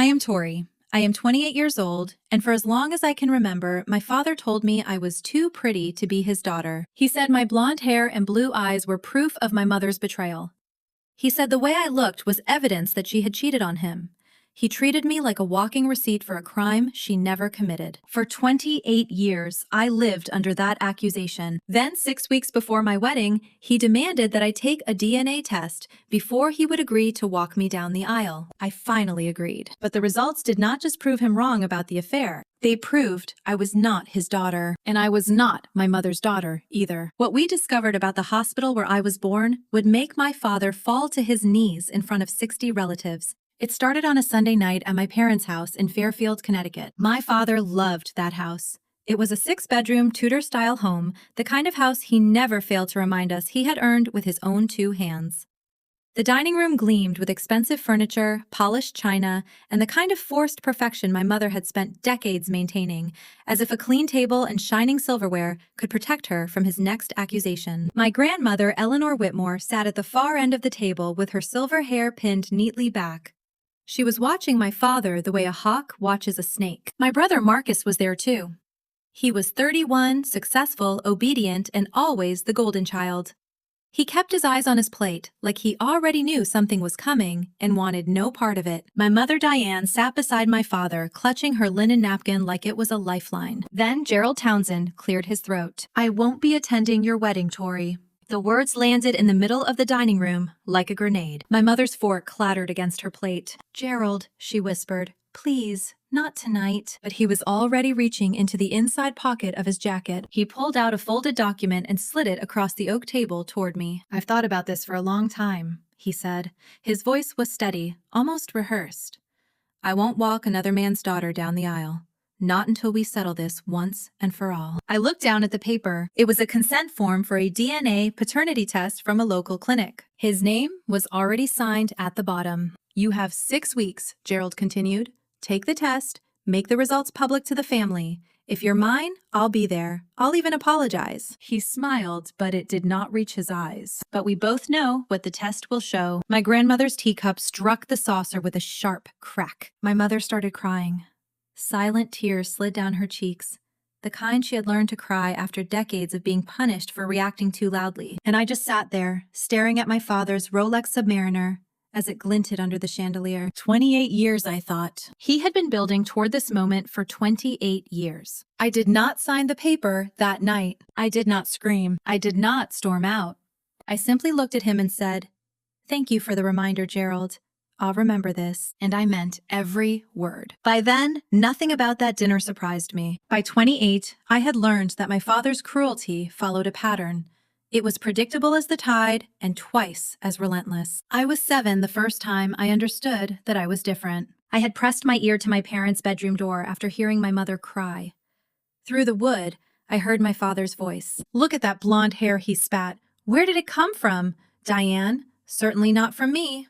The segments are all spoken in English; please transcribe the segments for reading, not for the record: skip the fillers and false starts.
I am Tori. I am 28 years old, and for as long as I can remember, my father told me I was too pretty to be his daughter. He said my blonde hair and blue eyes were proof of my mother's betrayal. He said the way I looked was evidence that she had cheated on him. He treated me like a walking receipt for a crime she never committed. For 28 years, I lived under that accusation. Then, 6 weeks before my wedding, he demanded that I take a DNA test before he would agree to walk me down the aisle. I finally agreed. But the results did not just prove him wrong about the affair. They proved I was not his daughter, and I was not my mother's daughter either. What we discovered about the hospital where I was born would make my father fall to his knees in front of 60 relatives. It started on a Sunday night at my parents' house in Fairfield, Connecticut. My father loved that house. It was a 6-bedroom, Tudor-style home, the kind of house he never failed to remind us he had earned with his own 2 hands. The dining room gleamed with expensive furniture, polished china, and the kind of forced perfection my mother had spent decades maintaining, as if a clean table and shining silverware could protect her from his next accusation. My grandmother, Eleanor Whitmore, sat at the far end of the table with her silver hair pinned neatly back. She was watching my father the way a hawk watches a snake. My brother Marcus was there too. He was 31, successful, obedient, and always the golden child. He kept his eyes on his plate, like he already knew something was coming and wanted no part of it. My mother Diane sat beside my father, clutching her linen napkin like it was a lifeline. Then Gerald Townsend cleared his throat. "I won't be attending your wedding, Tori." The words landed in the middle of the dining room like a grenade. My mother's fork clattered against her plate. "Gerald," she whispered, "please, not tonight." But he was already reaching into the inside pocket of his jacket. He pulled out a folded document and slid it across the oak table toward me. "I've thought about this for a long time," he said. His voice was steady, almost rehearsed. "I won't walk another man's daughter down the aisle. Not until we settle this once and for all." I looked down at the paper. It was a consent form for a DNA paternity test from a local clinic. His name was already signed at the bottom. "You have 6 weeks," Gerald continued. "Take the test, make the results public to the family. If you're mine, I'll be there. I'll even apologize." He smiled, but it did not reach his eyes. "But we both know what the test will show." My grandmother's teacup struck the saucer with a sharp crack. My mother started crying. Silent tears slid down her cheeks, the kind she had learned to cry after decades of being punished for reacting too loudly. And I just sat there, staring at my father's Rolex Submariner as it glinted under the chandelier. 28 years, I thought. He had been building toward this moment for 28 years. I did not sign the paper that night. I did not scream. I did not storm out. I simply looked at him and said, "Thank you for the reminder, Gerald. I'll remember this," and I meant every word. By then, nothing about that dinner surprised me. By 28, I had learned that my father's cruelty followed a pattern. It was predictable as the tide and twice as relentless. I was 7 the first time I understood that I was different. I had pressed my ear to my parents' bedroom door after hearing my mother cry. Through the wood, I heard my father's voice. "Look at that blonde hair," he spat. "Where did it come from? Diane, certainly not from me."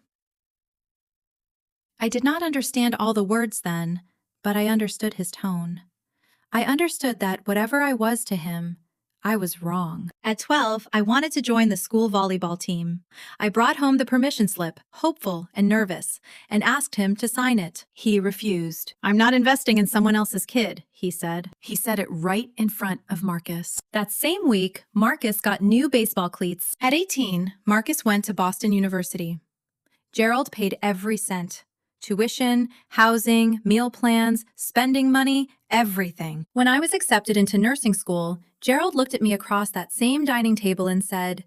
I did not understand all the words then, but I understood his tone. I understood that whatever I was to him, I was wrong. At 12, I wanted to join the school volleyball team. I brought home the permission slip, hopeful and nervous, and asked him to sign it. He refused. "I'm not investing in someone else's kid," he said. He said it right in front of Marcus. That same week, Marcus got new baseball cleats. At 18, Marcus went to Boston University. Gerald paid every cent. Tuition, housing, meal plans, spending money, everything. When I was accepted into nursing school, Gerald looked at me across that same dining table and said,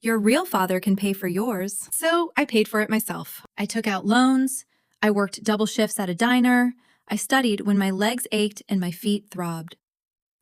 "Your real father can pay for yours." So I paid for it myself. I took out loans. I worked double shifts at a diner. I studied when my legs ached and my feet throbbed.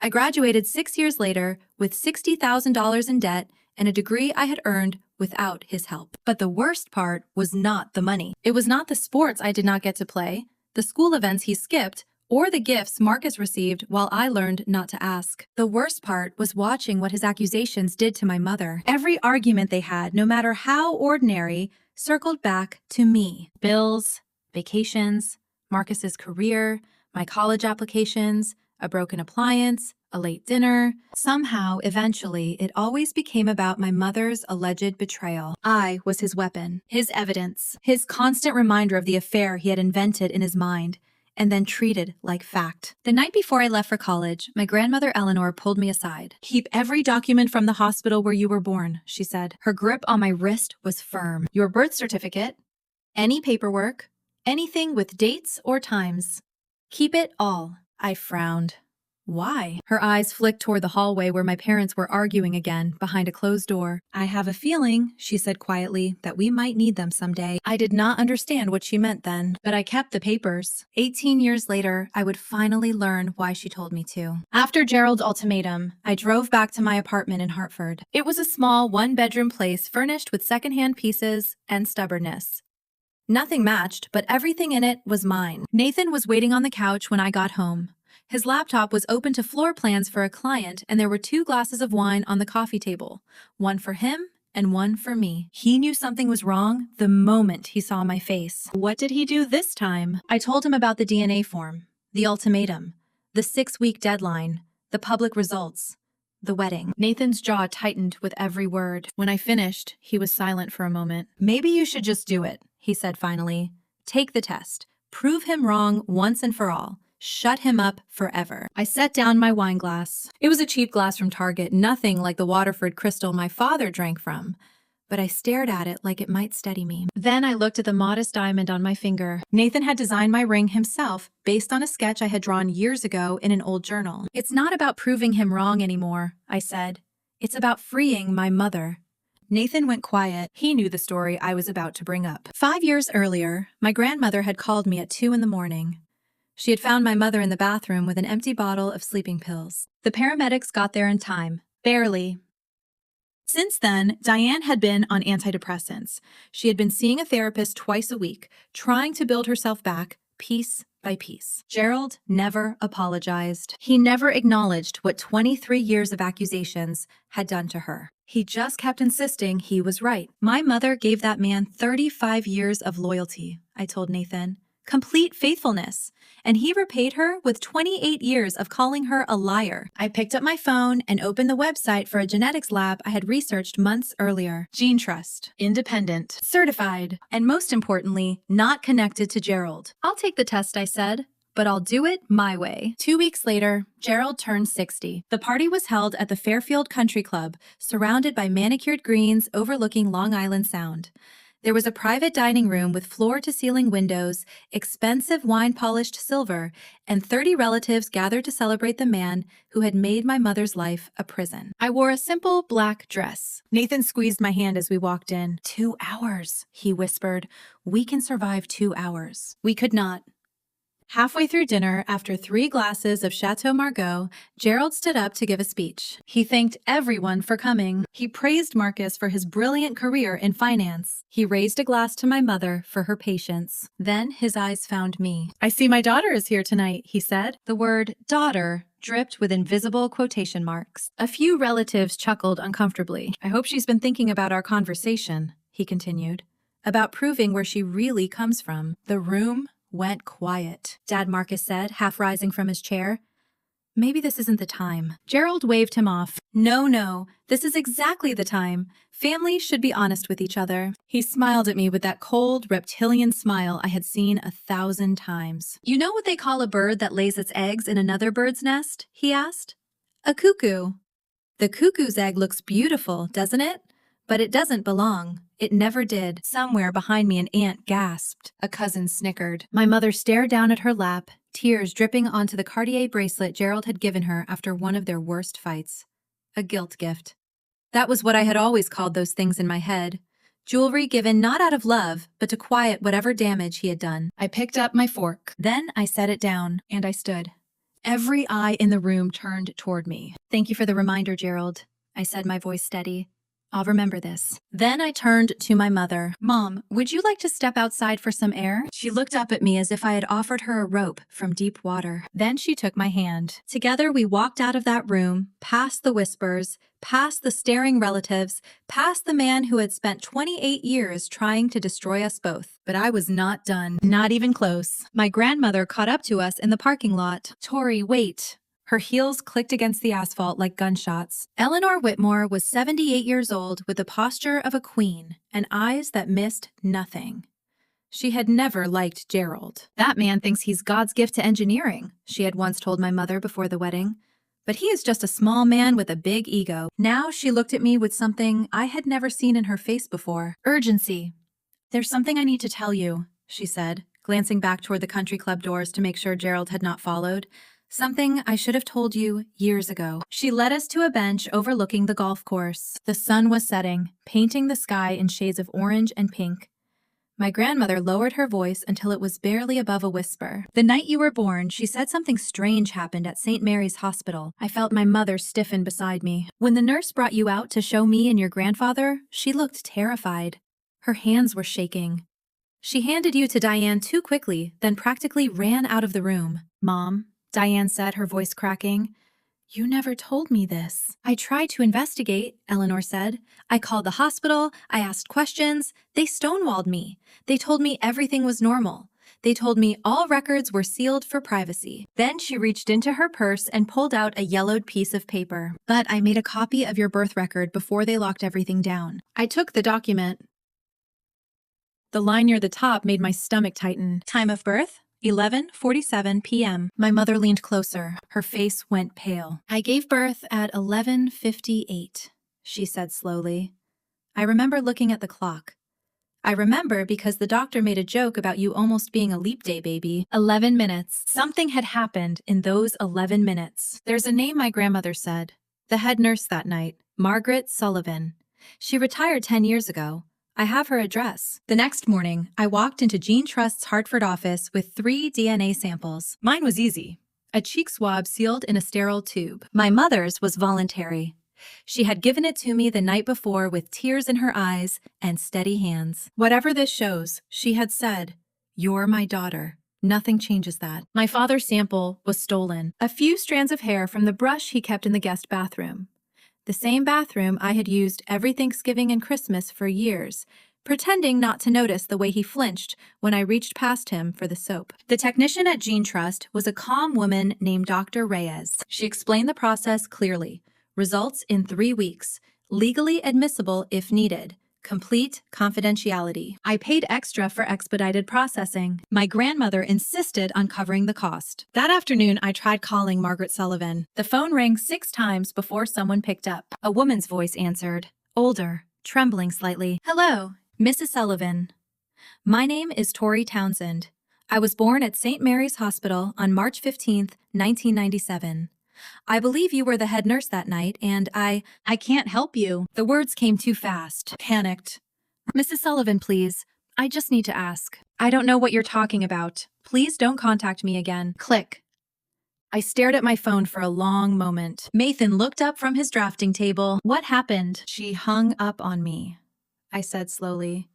I graduated 6 years later with $60,000 in debt and a degree I had earned without his help. But the worst part was not the money. It was not the sports I did not get to play, the school events he skipped, or the gifts Marcus received while I learned not to ask. The worst part was watching what his accusations did to my mother. Every argument they had, no matter how ordinary, circled back to me. Bills, vacations, Marcus's career, my college applications, A broken appliance, a late dinner. Somehow, eventually, it always became about my mother's alleged betrayal. I was his weapon, his evidence, his constant reminder of the affair he had invented in his mind and then treated like fact. The night before I left for college, my grandmother Eleanor pulled me aside. "Keep every document from the hospital where you were born," she said. Her grip on my wrist was firm. "Your birth certificate, any paperwork, anything with dates or times. Keep it all." I frowned. "Why?" Her eyes flicked toward the hallway where my parents were arguing again, behind a closed door. "I have a feeling," she said quietly, "that we might need them someday." I did not understand what she meant then, but I kept the papers. 18 years later, I would finally learn why she told me to. After Gerald's ultimatum, I drove back to my apartment in Hartford. It was a small, one-bedroom place furnished with secondhand pieces and stubbornness. Nothing matched, but everything in it was mine. Nathan was waiting on the couch when I got home. His laptop was open to floor plans for a client, and there were 2 glasses of wine on the coffee table, one for him and one for me. He knew something was wrong the moment he saw my face. What did he do this time? I told him about the DNA form, the ultimatum, the 6-week deadline, the public results, the wedding. Nathan's jaw tightened with every word. When I finished, he was silent for a moment. "Maybe you should just do it," he said finally. "Take the test. Prove him wrong once and for all. Shut him up forever." I set down my wine glass. It was a cheap glass from Target, nothing like the Waterford crystal my father drank from. But I stared at it like it might steady me. Then I looked at the modest diamond on my finger. Nathan had designed my ring himself, based on a sketch I had drawn years ago in an old journal. "It's not about proving him wrong anymore," I said. "It's about freeing my mother." Nathan went quiet. He knew the story I was about to bring up. 5 years earlier, my grandmother had called me at 2 in the morning. She had found my mother in the bathroom with an empty bottle of sleeping pills. The paramedics got there in time. Barely. Since then, Diane had been on antidepressants. She had been seeing a therapist twice a week, trying to build herself back, piece by piece. Gerald never apologized. He never acknowledged what 23 years of accusations had done to her. He just kept insisting he was right. "My mother gave that man 35 years of loyalty," I told Nathan. "Complete faithfulness. And he repaid her with 28 years of calling her a liar." I picked up my phone and opened the website for a genetics lab I had researched months earlier. Gene Trust. Independent. Certified. And most importantly, not connected to Gerald. "I'll take the test," I said, "but I'll do it my way." 2 weeks later, Gerald turned 60. The party was held at the Fairfield Country Club, surrounded by manicured greens overlooking Long Island Sound. There was a private dining room with floor-to-ceiling windows, expensive wine-polished silver, and 30 relatives gathered to celebrate the man who had made my mother's life a prison. I wore a simple black dress. Nathan squeezed my hand as we walked in. 2 hours, he whispered. "We can survive 2 hours." We could not. Halfway through dinner, after 3 glasses of Chateau Margaux, Gerald stood up to give a speech. He thanked everyone for coming. He praised Marcus for his brilliant career in finance. He raised a glass to my mother for her patience. Then his eyes found me. "I see my daughter is here tonight," he said. The word daughter dripped with invisible quotation marks. A few relatives chuckled uncomfortably. "I hope she's been thinking about our conversation," he continued, "about proving where she really comes from." The room went quiet. Dad Marcus said, half rising from his chair. "Maybe this isn't the time." Gerald waved him off. No, this is exactly the time. Families should be honest with each other." He smiled at me with that cold, reptilian smile I had seen 1,000 times. "You know what they call a bird that lays its eggs in another bird's nest?" he asked. "A cuckoo. The cuckoo's egg looks beautiful, doesn't it? But it doesn't belong. It never did." Somewhere behind me an aunt gasped. A cousin snickered. My mother stared down at her lap, tears dripping onto the Cartier bracelet Gerald had given her after one of their worst fights. A guilt gift. That was what I had always called those things in my head. Jewelry given not out of love, but to quiet whatever damage he had done. I picked up my fork. Then I set it down, and I stood. Every eye in the room turned toward me. "Thank you for the reminder, Gerald," I said, my voice steady. "I'll remember this." Then I turned to my mother. "Mom, would you like to step outside for some air?" She looked up at me as if I had offered her a rope from deep water. Then she took my hand. Together we walked out of that room, past the whispers, past the staring relatives, past the man who had spent 28 years trying to destroy us both. But I was not done. Not even close. My grandmother caught up to us in the parking lot. "Tori, wait." Her heels clicked against the asphalt like gunshots. Eleanor Whitmore was 78 years old with the posture of a queen and eyes that missed nothing. She had never liked Gerald. "That man thinks he's God's gift to engineering," she had once told my mother before the wedding. "But he is just a small man with a big ego." Now she looked at me with something I had never seen in her face before. Urgency. "There's something I need to tell you," she said, glancing back toward the country club doors to make sure Gerald had not followed. "Something I should have told you years ago." She led us to a bench overlooking the golf course. The sun was setting, painting the sky in shades of orange and pink. My grandmother lowered her voice until it was barely above a whisper. "The night you were born, she said something strange happened at St. Mary's Hospital." I felt my mother stiffen beside me. "When the nurse brought you out to show me and your grandfather, she looked terrified. Her hands were shaking. She handed you to Diane too quickly, then practically ran out of the room." "Mom," Diane said, her voice cracking, "you never told me this." "I tried to investigate," Eleanor said. "I called the hospital, I asked questions, they stonewalled me. They told me everything was normal. They told me all records were sealed for privacy." Then she reached into her purse and pulled out a yellowed piece of paper. "But I made a copy of your birth record before they locked everything down. I took the document." The line near the top made my stomach tighten. "Time of birth? 11:47 p.m. My mother leaned closer. Her face went pale. "I gave birth at 11:58, she said slowly. "I remember looking at the clock. I remember because the doctor made a joke about you almost being a leap day baby. 11 minutes. Something had happened in those 11 minutes. There's a name my grandmother said. The head nurse that night, Margaret Sullivan. She retired 10 years ago. I have her address." The next morning, I walked into Gene Trust's Hartford office with 3 DNA samples. Mine was easy. A cheek swab sealed in a sterile tube. My mother's was voluntary. She had given it to me the night before with tears in her eyes and steady hands. Whatever this shows, she had said, "You're my daughter. Nothing changes that." My father's sample was stolen. A few strands of hair from the brush he kept in the guest bathroom. The same bathroom I had used every Thanksgiving and Christmas for years, pretending not to notice the way he flinched when I reached past him for the soap. The technician at Gene Trust was a calm woman named Dr. Reyes. She explained the process clearly. Results in 3 weeks. Legally admissible if needed. Complete confidentiality. I paid extra for expedited processing. My grandmother insisted on covering the cost. That afternoon, I tried calling Margaret Sullivan. The phone rang 6 times before someone picked up. A woman's voice answered, older, trembling slightly. "Hello, Mrs. Sullivan. My name is Tori Townsend. I was born at St. Mary's Hospital on March 15th, 1997. I believe you were the head nurse that night, and I can't help you." The words came too fast. Panicked. "Mrs. Sullivan, please. I just need to ask. I don't know what you're talking about. Please don't contact me again." Click. I stared at my phone for a long moment. Nathan looked up from his drafting table. "What happened?" "She hung up on me," I said slowly.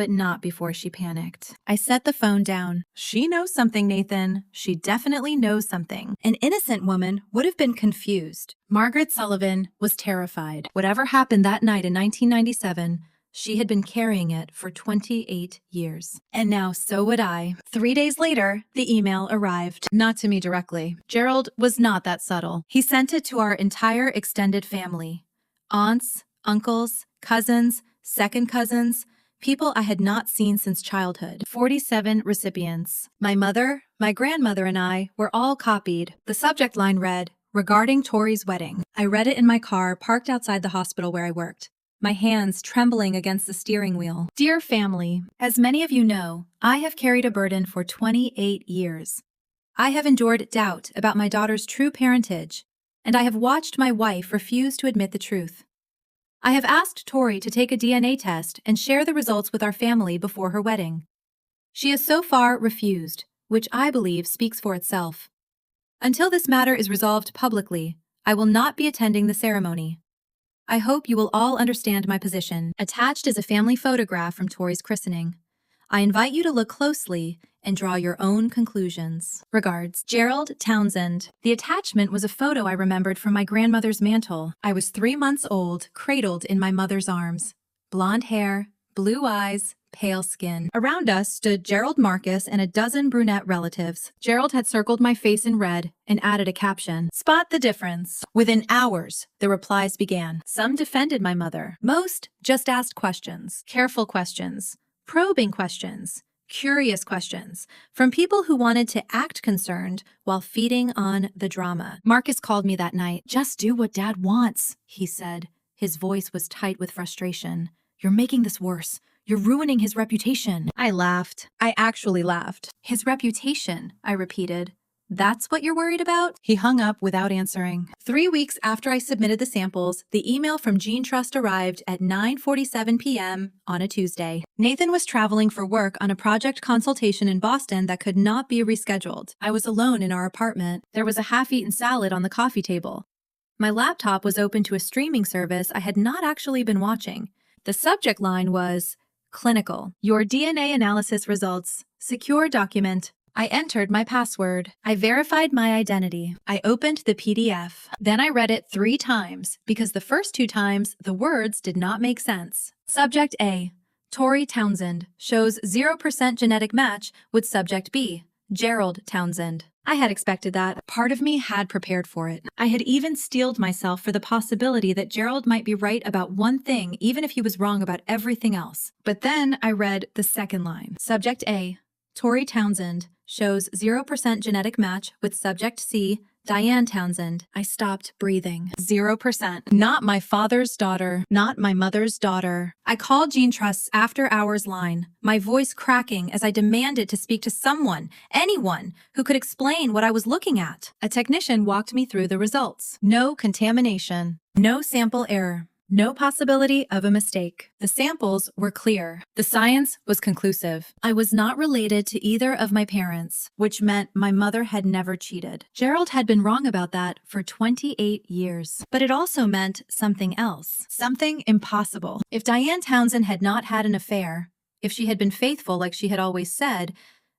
But not before she panicked. I set the phone down. "She knows something, Nathan. She definitely knows something." An innocent woman would have been confused. Margaret Sullivan was terrified. Whatever happened that night in 1997, she had been carrying it for 28 years. And now so would I. 3 days later, the email arrived. Not to me directly. Gerald was not that subtle. He sent it to our entire extended family. Aunts, uncles, cousins, second cousins, people I had not seen since childhood. 47 recipients. My mother, my grandmother, and I were all copied. The subject line read, "Regarding Tori's wedding." I read it in my car parked outside the hospital where I worked, my hands trembling against the steering wheel. "Dear family, as many of you know, I have carried a burden for 28 years. I have endured doubt about my daughter's true parentage, and I have watched my wife refuse to admit the truth. I have asked Tori to take a DNA test and share the results with our family before her wedding. She has so far refused, which I believe speaks for itself. Until this matter is resolved publicly, I will not be attending the ceremony. I hope you will all understand my position." Attached is a family photograph from Tori's christening. I invite you to look closely and draw your own conclusions. Regards, Gerald Townsend. The attachment was a photo I remembered from my grandmother's mantle. I was 3 months old, cradled in my mother's arms. Blonde hair, blue eyes, pale skin. Around us stood Gerald Marcus and a dozen brunette relatives. Gerald had circled my face in red and added a caption, "Spot the difference." Within hours, the replies began. Some defended my mother. Most just asked questions. Careful questions. Probing questions. Curious questions from people who wanted to act concerned while feeding on the drama. Marcus called me that night. "Just do what Dad wants," he said. His voice was tight with frustration. "You're making this worse. You're ruining his reputation." I laughed. I actually laughed. "His reputation," I repeated. "That's what you're worried about?" He hung up without answering. 3 weeks after I submitted the samples, the email from Gene Trust arrived at 9:47 p.m. on a Tuesday. Nathan was traveling for work on a project consultation in Boston that could not be rescheduled. I was alone in our apartment. There was a half-eaten salad on the coffee table. My laptop was open to a streaming service I had not actually been watching. The subject line was, "Clinical. Your DNA analysis results. Secure document." I entered my password. I verified my identity. I opened the PDF. Then I read it 3 times because the first 2 times the words did not make sense. Subject A, Tori Townsend, shows 0% genetic match with Subject B, Gerald Townsend. I had expected that. Part of me had prepared for it. I had even steeled myself for the possibility that Gerald might be right about one thing even if he was wrong about everything else. But then I read the second line. Subject A, Tori Townsend, shows 0% genetic match with Subject C, Diane Townsend. I stopped breathing. 0%. Not my father's daughter. Not my mother's daughter. I called Gene Trust's after-hours line, my voice cracking as I demanded to speak to someone, anyone, who could explain what I was looking at. A technician walked me through the results. No contamination. No sample error. No possibility of a mistake. The samples were clear. The science was conclusive. I was not related to either of my parents, which meant my mother had never cheated. Gerald had been wrong about that for 28 years. But it also meant something else. Something impossible. If Diane Townsend had not had an affair, if she had been faithful like she had always said,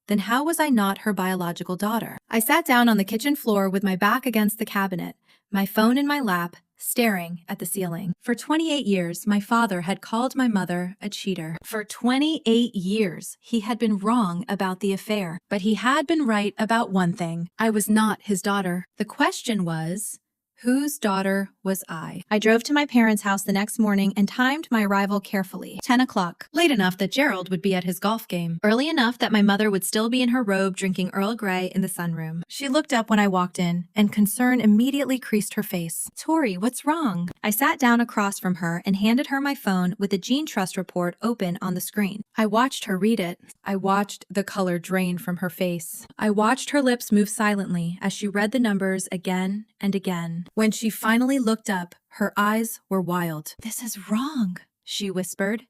then how was I not her biological daughter? I sat down on the kitchen floor with my back against the cabinet, my phone in my lap, staring at the ceiling. For 28 years, my father had called my mother a cheater. For 28 years, he had been wrong about the affair, but he had been right about one thing. I was not his daughter. The question was, whose daughter was I? I drove to my parents' house the next morning and timed my arrival carefully. 10 o'clock. Late enough that Gerald would be at his golf game. Early enough that my mother would still be in her robe drinking Earl Grey in the sunroom. She looked up when I walked in, and concern immediately creased her face. "Tori, what's wrong?" I sat down across from her and handed her my phone with the Gene Trust report open on the screen. I watched her read it. I watched the color drain from her face. I watched her lips move silently as she read the numbers again and again. When she finally looked up, her eyes were wild. "This is wrong," she whispered.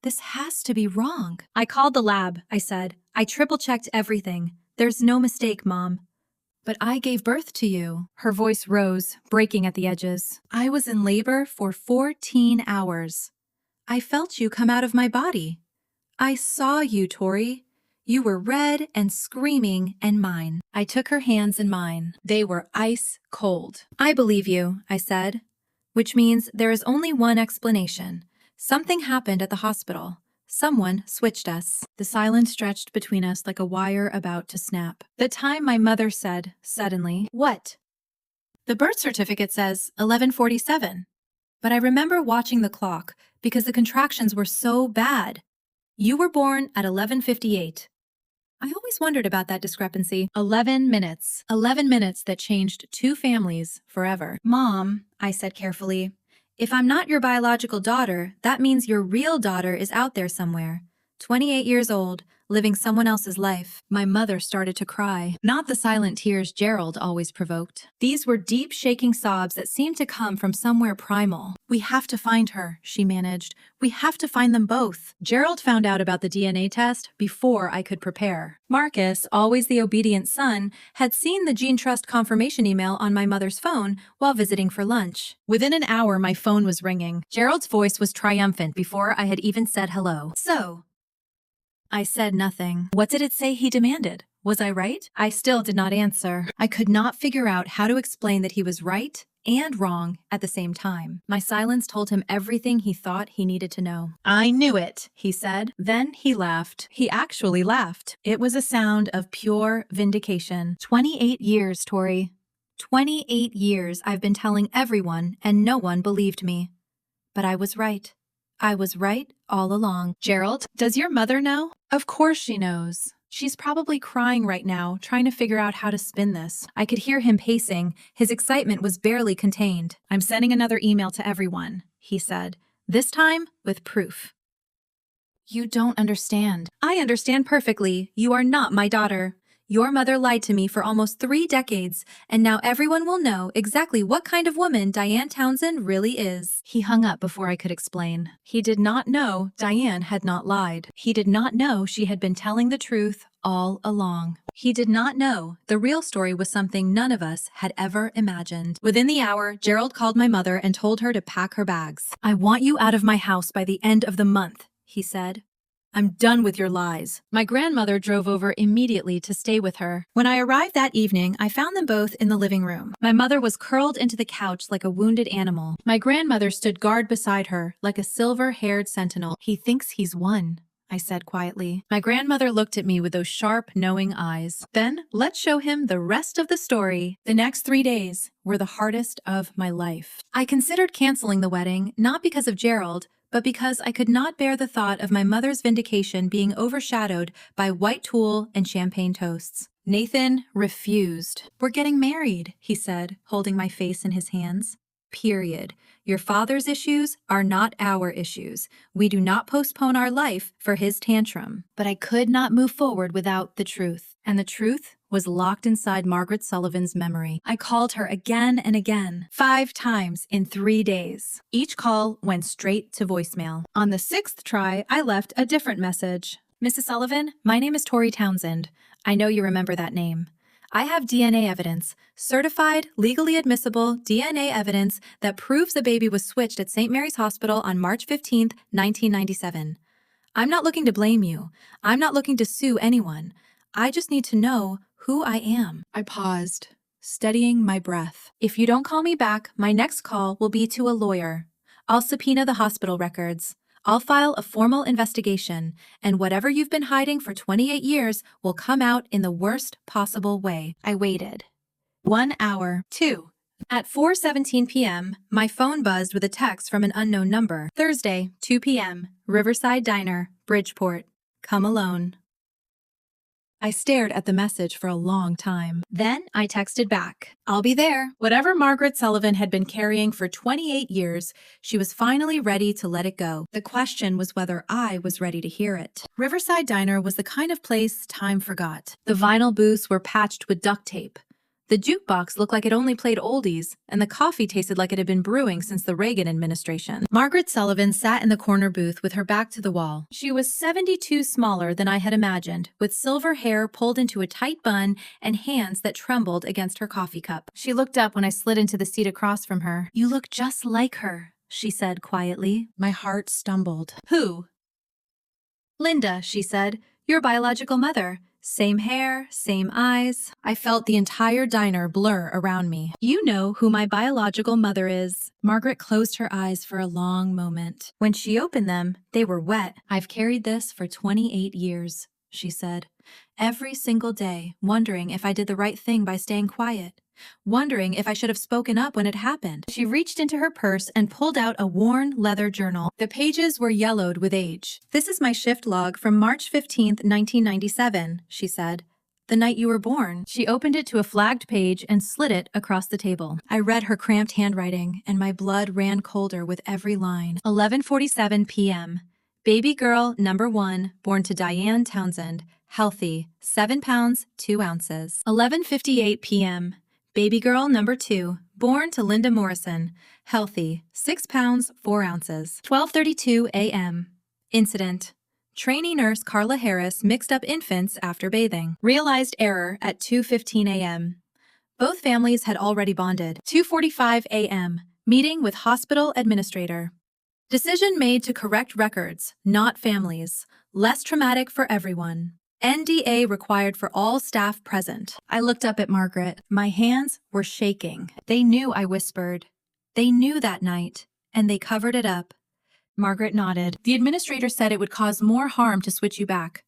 "This has to be wrong." "I called the lab," I said. "I triple-checked everything. There's no mistake, Mom." "But I gave birth to you." Her voice rose, breaking at the edges. "I was in labor for 14 hours. I felt you come out of my body. I saw you, Tori. You were red and screaming and mine." I took her hands in mine. They were ice cold. "I believe you," I said, "which means there is only one explanation. Something happened at the hospital. Someone switched us." The silence stretched between us like a wire about to snap. The time my mother said, suddenly, "What?" "The birth certificate says 11:47. But I remember watching the clock because the contractions were so bad. You were born at 11:58. I always wondered about that discrepancy. 11 minutes. 11 minutes that changed 2 families forever. "Mom," I said carefully, "if I'm not your biological daughter, that means your real daughter is out there somewhere. 28 years old, living someone else's life." My mother started to cry. Not the silent tears Gerald always provoked. These were deep, shaking sobs that seemed to come from somewhere primal. "We have to find her," she managed. "We have to find them both." Gerald found out about the DNA test before I could prepare. Marcus, always the obedient son, had seen the Gene Trust confirmation email on my mother's phone while visiting for lunch. Within an hour, my phone was ringing. Gerald's voice was triumphant before I had even said hello. "So?" I said nothing. What did it say he demanded? Was I right? I still did not answer. I could not figure out how to explain that he was right and wrong at the same time. My silence told him everything he thought he needed to know. "I knew it," he said. Then he laughed. He actually laughed. It was a sound of pure vindication. 28 years, Tori. 28 years I've been telling everyone, and no one believed me. But I was right. I was right all along. "Gerald, does your mother know?" "Of course she knows. She's probably crying right now, trying to figure out how to spin this." I could hear him pacing. His excitement was barely contained. "I'm sending another email to everyone," he said, this time with proof. "You don't understand." "I understand perfectly. You are not my daughter. Your mother lied to me for almost 3 decades, and now everyone will know exactly what kind of woman Diane Townsend really is." He hung up before I could explain. He did not know Diane had not lied. He did not know she had been telling the truth all along. He did not know the real story was something none of us had ever imagined. Within the hour, Gerald called my mother and told her to pack her bags. "I want you out of my house by the end of the month," he said. "I'm done with your lies." My grandmother drove over immediately to stay with her. When I arrived that evening, I found them both in the living room. My mother was curled into the couch like a wounded animal. My grandmother stood guard beside her, like a silver-haired sentinel. "He thinks he's won," I said quietly. My grandmother looked at me with those sharp, knowing eyes. "Then let's show him the rest of the story." The next 3 days were the hardest of my life. I considered canceling the wedding, not because of Gerald, but because I could not bear the thought of my mother's vindication being overshadowed by white tulle and champagne toasts. Nathan refused. "We're getting married," he said, holding my face in his hands. "Period. Your father's issues are not our issues. We do not postpone our life for his tantrum." But I could not move forward without the truth. And the truth was locked inside Margaret Sullivan's memory. I called her again and again, 5 times in 3 days. Each call went straight to voicemail. On the 6th try, I left a different message. "Mrs. Sullivan, my name is Tori Townsend. I know you remember that name. I have DNA evidence, certified, legally admissible DNA evidence that proves the baby was switched at St. Mary's Hospital on March 15th, 1997. I'm not looking to blame you. I'm not looking to sue anyone. I just need to know who I am." I paused, steadying my breath. "If you don't call me back, my next call will be to a lawyer. I'll subpoena the hospital records. I'll file a formal investigation, and whatever you've been hiding for 28 years will come out in the worst possible way." I waited. 1 hour. 2. At 4:17 p.m., my phone buzzed with a text from an unknown number. "Thursday, 2 p.m., Riverside Diner, Bridgeport. Come alone." I stared at the message for a long time. Then I texted back, "I'll be there." Whatever Margaret Sullivan had been carrying for 28 years, she was finally ready to let it go. The question was whether I was ready to hear it. Riverside Diner was the kind of place time forgot. The vinyl booths were patched with duct tape. The jukebox looked like it only played oldies, and the coffee tasted like it had been brewing since the Reagan administration. Margaret Sullivan sat in the corner booth with her back to the wall. She was 72 smaller than I had imagined, with silver hair pulled into a tight bun and hands that trembled against her coffee cup. She looked up when I slid into the seat across from her. "You look just like her," she said quietly. My heart stumbled. "Who?" "Linda," she said. "Your biological mother. Same hair, same eyes." I felt the entire diner blur around me. "You know who my biological mother is." Margaret closed her eyes for a long moment. When she opened them, they were wet. "I've carried this for 28 years, she said. "Every single day, wondering if I did the right thing by staying quiet. Wondering if I should have spoken up when it happened." She reached into her purse and pulled out a worn leather journal. The pages were yellowed with age. "This is my shift log from March 15th, 1997, she said. "The night you were born." She opened it to a flagged page and slid it across the table. I read her cramped handwriting, and my blood ran colder with every line. 11:47 p.m. Baby girl number 1, born to Diane Townsend, healthy, 7 pounds, 2 ounces. 11:58 p.m. Baby girl number 2, born to Linda Morrison, healthy, 6 pounds, 4 ounces. 12:32 a.m. Incident. Trainee nurse Carla Harris mixed up infants after bathing. Realized error at 2:15 a.m. Both families had already bonded. 2:45 a.m. Meeting with hospital administrator. Decision made to correct records, not families. Less traumatic for everyone. NDA required for all staff present. I looked up at Margaret. My hands were shaking. They knew I whispered. They knew that night, and they covered it up. Margaret nodded. The administrator said it would cause more harm to switch you back.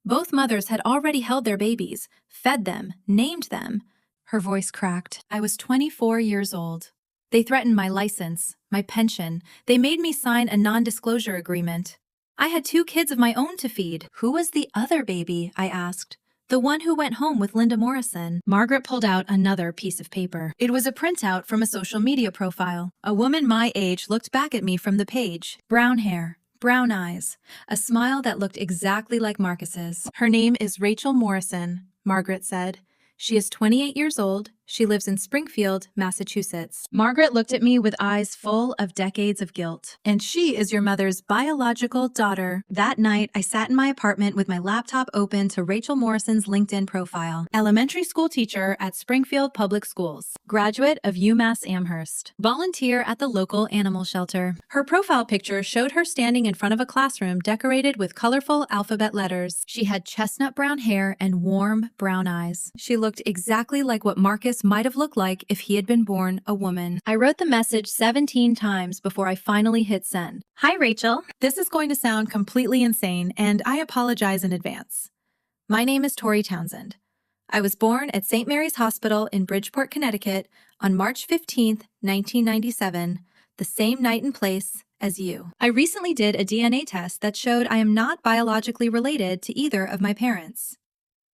Both mothers had already held their babies, fed them, named them. Her voice cracked. I was 24 years old. They threatened my license, my pension. They made me sign a non-disclosure agreement. I had 2 kids of my own to feed. Who was the other baby? I asked. The one who went home with Linda Morrison. Margaret pulled out another piece of paper. It was a printout from a social media profile. A woman my age looked back at me from the page. Brown hair, brown eyes, a smile that looked exactly like Marcus's. Her name is Rachel Morrison, Margaret said. She is 28 years old. She lives in Springfield, Massachusetts. Margaret looked at me with eyes full of decades of guilt. And she is your mother's biological daughter. That night, I sat in my apartment with my laptop open to Rachel Morrison's LinkedIn profile. Elementary school teacher at Springfield Public Schools. Graduate of UMass Amherst. Volunteer at the local animal shelter. Her profile picture showed her standing in front of a classroom decorated with colorful alphabet letters. She had chestnut brown hair and warm brown eyes. She looked exactly like what Marcus might have looked like if he had been born a woman. I wrote the message 17 times before I finally hit send. Hi, Rachel. This is going to sound completely insane, and I apologize in advance. My name is Tori Townsend. I was born at St. Mary's Hospital in Bridgeport, Connecticut on March 15, 1997, the same night and place as you. I recently did a DNA test that showed I am not biologically related to either of my parents.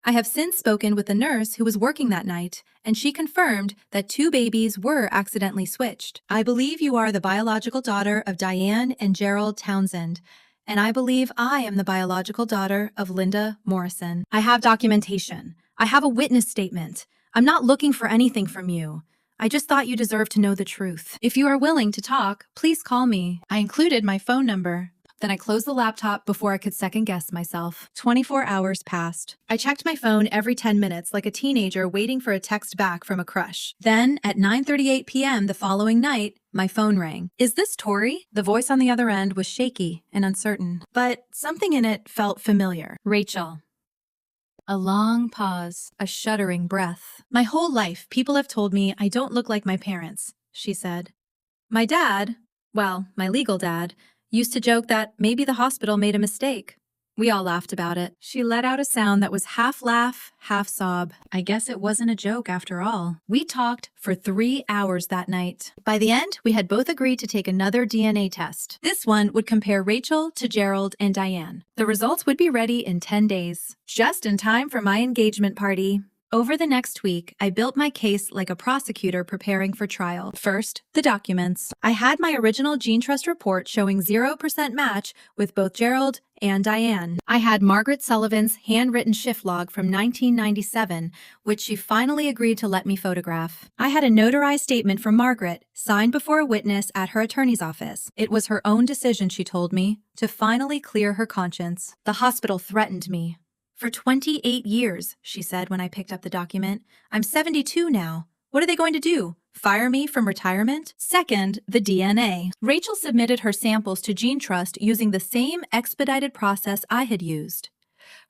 I have since spoken with the nurse who was working that night, and she confirmed that 2 babies were accidentally switched. I believe you are the biological daughter of Diane and Gerald Townsend, and I believe I am the biological daughter of Linda Morrison. I have documentation. I have a witness statement. I'm not looking for anything from you. I just thought you deserved to know the truth. If you are willing to talk, please call me. I included my phone number. Then I closed the laptop before I could second-guess myself. 24 hours passed. I checked my phone every 10 minutes like a teenager waiting for a text back from a crush. Then, at 9:38 p.m. the following night, my phone rang. Is this Tori? The voice on the other end was shaky and uncertain, but something in it felt familiar. Rachel. A long pause, a shuddering breath. My whole life, people have told me I don't look like my parents, she said. My dad, well, my legal dad, used to joke that maybe the hospital made a mistake. We all laughed about it. She let out a sound that was half laugh, half sob. I guess it wasn't a joke after all. We talked for 3 hours that night. By the end, we had both agreed to take another DNA test. This one would compare Rachel to Gerald and Diane. The results would be ready in 10 days, just in time for my engagement party. Over the next week, I built my case like a prosecutor preparing for trial. First, the documents. I had my original Gene Trust report showing 0% match with both Gerald and Diane. I had Margaret Sullivan's handwritten shift log from 1997, which she finally agreed to let me photograph. I had a notarized statement from Margaret, signed before a witness at her attorney's office. It was her own decision, she told me, to finally clear her conscience. The hospital threatened me. For 28 years, she said when I picked up the document. I'm 72 now. What are they going to do? Fire me from retirement? Second, the DNA. Rachel submitted her samples to Gene Trust using the same expedited process I had used.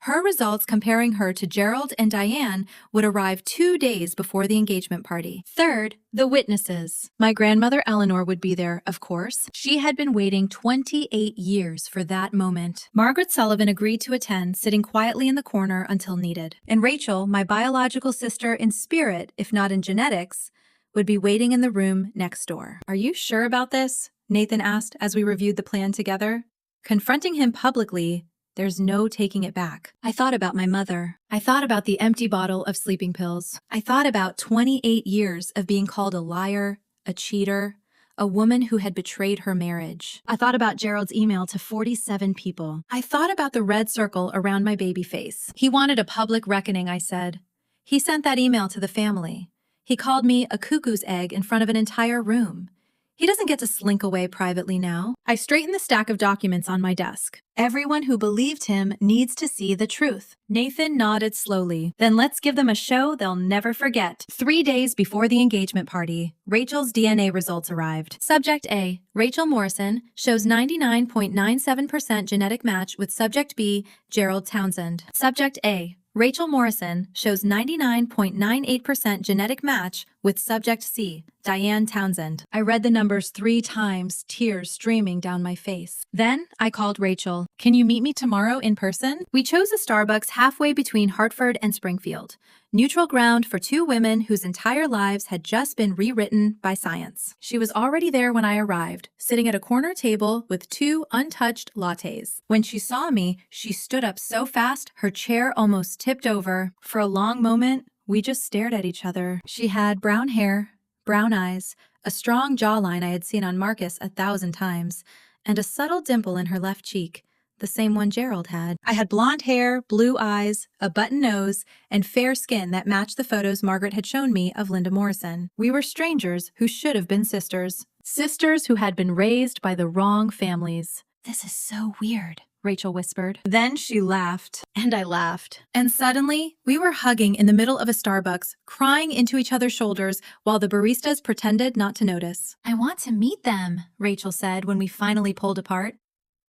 Her results comparing her to Gerald and Diane would arrive 2 days before the engagement party. Third, the witnesses. My grandmother Eleanor would be there, of course. She had been waiting 28 years for that moment. Margaret Sullivan agreed to attend, sitting quietly in the corner until needed. And Rachel, my biological sister in spirit, if not in genetics, would be waiting in the room next door. Are you sure about this? Nathan asked as we reviewed the plan together. Confronting him publicly, there's no taking it back. I thought about my mother. I thought about the empty bottle of sleeping pills. I thought about 28 years of being called a liar, a cheater, a woman who had betrayed her marriage. I thought about Gerald's email to 47 people. I thought about the red circle around my baby face. He wanted a public reckoning, I said. He sent that email to the family. He called me a cuckoo's egg in front of an entire room. He doesn't get to slink away privately now. I straighten the stack of documents on my desk. Everyone who believed him needs to see the truth. Nathan nodded slowly. Then let's give them a show they'll never forget. 3 days before the engagement party, Rachel's DNA results arrived. Subject A, Rachel Morrison, shows 99.97% genetic match with Subject B, Gerald Townsend. Subject A, Rachel Morrison, shows 99.98% genetic match with Subject C, Diane Townsend. I read the numbers 3 times, tears streaming down my face. Then I called Rachel. Can you meet me tomorrow in person? We chose a Starbucks halfway between Hartford and Springfield. Neutral ground for 2 women whose entire lives had just been rewritten by science. She was already there when I arrived, sitting at a corner table with 2 untouched lattes. When she saw me, she stood up so fast her chair almost tipped over. For a long moment, we just stared at each other. She had brown hair, brown eyes, a strong jawline I had seen on Marcus 1,000 times, and a subtle dimple in her left cheek, the same one Gerald had. I had blonde hair, blue eyes, a button nose, and fair skin that matched the photos Margaret had shown me of Linda Morrison. We were strangers who should have been sisters. Sisters who had been raised by the wrong families. This is so weird, Rachel whispered. Then she laughed, and I laughed. And suddenly, we were hugging in the middle of a Starbucks, crying into each other's shoulders while the baristas pretended not to notice. I want to meet them, Rachel said when we finally pulled apart.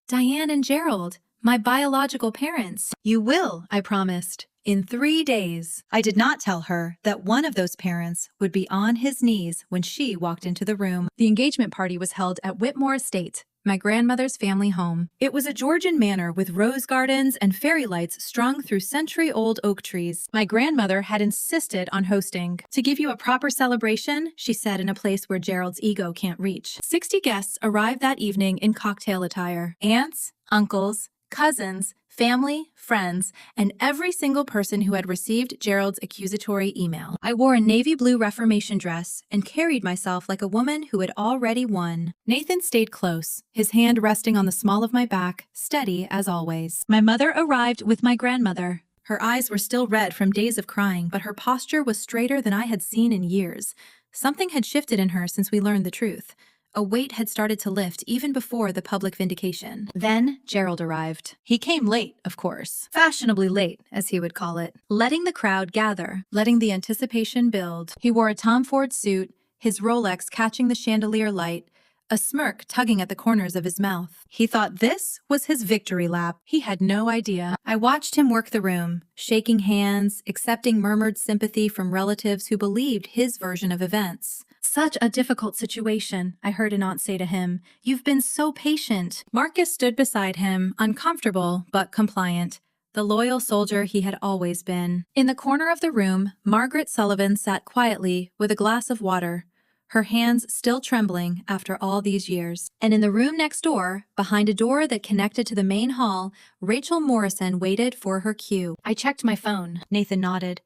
Diane and Gerald, my biological parents. You will, I promised, in 3 days. I did not tell her that one of those parents would be on his knees when she walked into the room. The engagement party was held at Whitmore Estate, my grandmother's family home. It was a Georgian manor with rose gardens and fairy lights strung through century-old oak trees. My grandmother had insisted on hosting. To give you a proper celebration, she said, in a place where Gerald's ego can't reach. 60 guests arrived that evening in cocktail attire. Aunts, uncles, cousins, family, friends, and every single person who had received Gerald's accusatory email. I wore a navy blue Reformation dress and carried myself like a woman who had already won. Nathan stayed close, his hand resting on the small of my back, steady as always. My mother arrived with my grandmother. Her eyes were still red from days of crying, but her posture was straighter than I had seen in years. Something had shifted in her since we learned the truth. A weight had started to lift even before the public vindication. Then Gerald arrived. He came late, of course. Fashionably late, as he would call it. Letting the crowd gather, letting the anticipation build. He wore a Tom Ford suit, his Rolex catching the chandelier light, a smirk tugging at the corners of his mouth. He thought this was his victory lap. He had no idea. I watched him work the room, shaking hands, accepting murmured sympathy from relatives who believed his version of events. Such a difficult situation, I heard an aunt say to him. You've been so patient. Marcus stood beside him, uncomfortable but compliant, the loyal soldier he had always been. In the corner of the room, Margaret Sullivan sat quietly with a glass of water, her hands still trembling after all these years. And in the room next door, behind a door that connected to the main hall, Rachel Morrison waited for her cue. I checked my phone. Nathan nodded.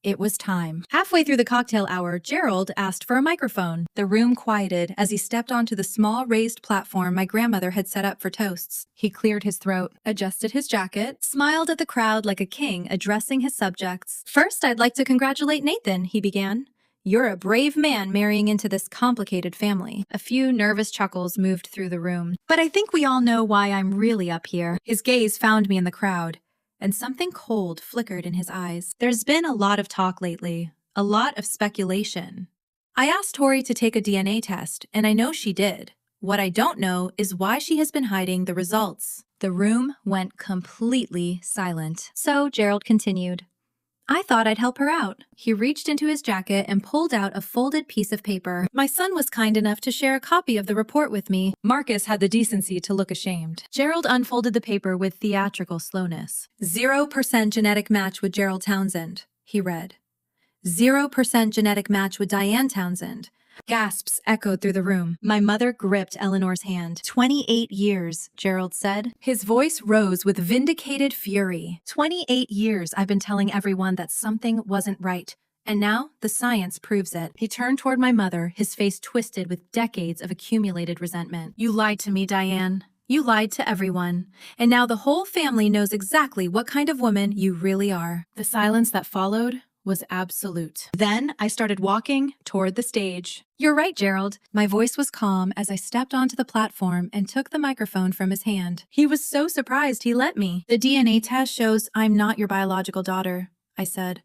It was time. Halfway through the cocktail hour, Gerald asked for a microphone. The room quieted as he stepped onto the small raised platform my grandmother had set up for toasts. He cleared his throat, adjusted his jacket, smiled at the crowd like a king addressing his subjects. First, I'd like to congratulate Nathan, he began. You're a brave man marrying into this complicated family. A few nervous chuckles moved through the room. But I think we all know why I'm really up here. His gaze found me in the crowd, and something cold flickered in his eyes. There's been a lot of talk lately, a lot of speculation. I asked Tori to take a DNA test, and I know she did. What I don't know is why she has been hiding the results. The room went completely silent. So Gerald continued. I thought I'd help her out. He reached into his jacket and pulled out a folded piece of paper. My son was kind enough to share a copy of the report with me. Marcus had the decency to look ashamed. Gerald unfolded the paper with theatrical slowness. 0% genetic match with Gerald Townsend, he read. 0% genetic match with Diane Townsend. Gasps echoed through the room. My mother gripped Eleanor's hand. 28 years, Gerald said. His voice rose with vindicated fury. 28 years I've been telling everyone that something wasn't right. And now the science proves it. He turned toward my mother, his face twisted with decades of accumulated resentment. You lied to me, Diane. You lied to everyone. And now the whole family knows exactly what kind of woman you really are. The silence that followed was absolute. Then I started walking toward the stage. "You're right, Gerald." My voice was calm as I stepped onto the platform and took the microphone from his hand. He was so surprised he let me. "The DNA test shows I'm not your biological daughter," I said.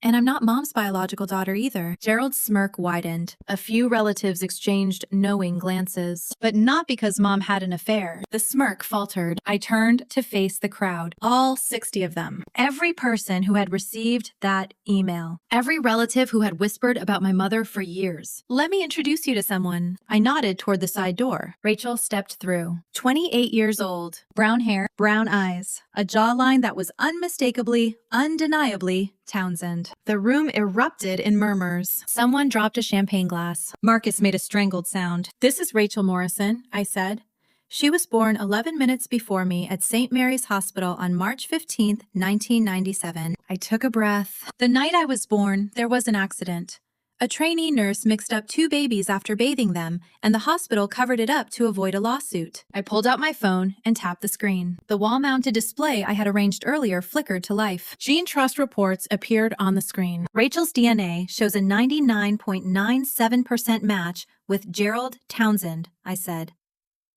"And I'm not Mom's biological daughter either." Gerald's smirk widened. A few relatives exchanged knowing glances. But not because Mom had an affair. The smirk faltered. I turned to face the crowd. All 60 of them. Every person who had received that email. Every relative who had whispered about my mother for years. "Let me introduce you to someone." I nodded toward the side door. Rachel stepped through. 28 years old. Brown hair, brown eyes. A jawline that was unmistakably, undeniably Townsend. The room erupted in murmurs. Someone dropped a champagne glass. Marcus made a strangled sound. "This is Rachel Morrison," I said. "She was born 11 minutes before me at St. Mary's Hospital on March 15, 1997. I took a breath. "The night I was born, there was an accident. A trainee nurse mixed up 2 babies after bathing them, and the hospital covered it up to avoid a lawsuit." I pulled out my phone and tapped the screen. The wall-mounted display I had arranged earlier flickered to life. Gene Trust reports appeared on the screen. "Rachel's DNA shows a 99.97% match with Gerald Townsend," I said,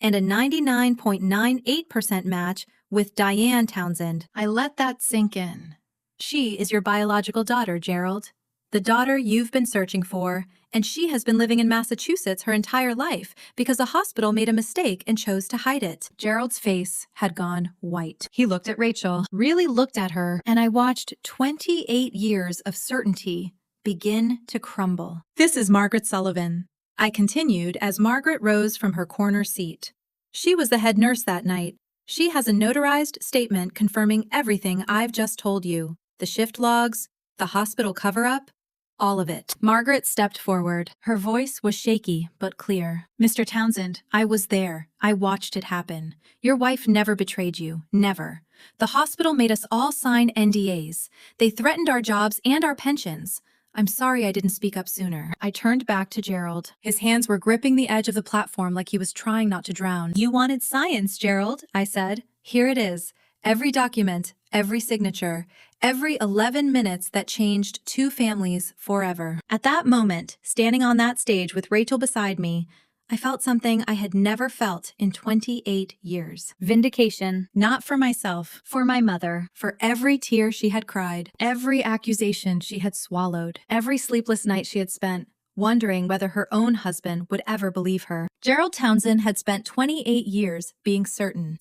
"and a 99.98% match with Diane Townsend." I let that sink in. "She is your biological daughter, Gerald. The daughter you've been searching for, and she has been living in Massachusetts her entire life because the hospital made a mistake and chose to hide it." Gerald's face had gone white. He looked at Rachel, really looked at her, and I watched 28 years of certainty begin to crumble. "This is Margaret Sullivan," I continued as Margaret rose from her corner seat. "She was the head nurse that night. She has a notarized statement confirming everything I've just told you. The shift logs, the hospital cover-up, all of it." Margaret stepped forward. Her voice was shaky but clear. "Mr. Townsend, I was there. I watched it happen. Your wife never betrayed you. Never. The hospital made us all sign NDAs. They threatened our jobs and our pensions. I'm sorry I didn't speak up sooner." I turned back to Gerald. His hands were gripping the edge of the platform like he was trying not to drown. "You wanted science, Gerald," I said. "Here it is. Every document, every signature, every 11 minutes that changed 2 families forever." At that moment, standing on that stage with Rachel beside me, I felt something I had never felt in 28 years. Vindication, not for myself, for my mother, for every tear she had cried, every accusation she had swallowed, every sleepless night she had spent, wondering whether her own husband would ever believe her. Gerald Townsend had spent 28 years being certain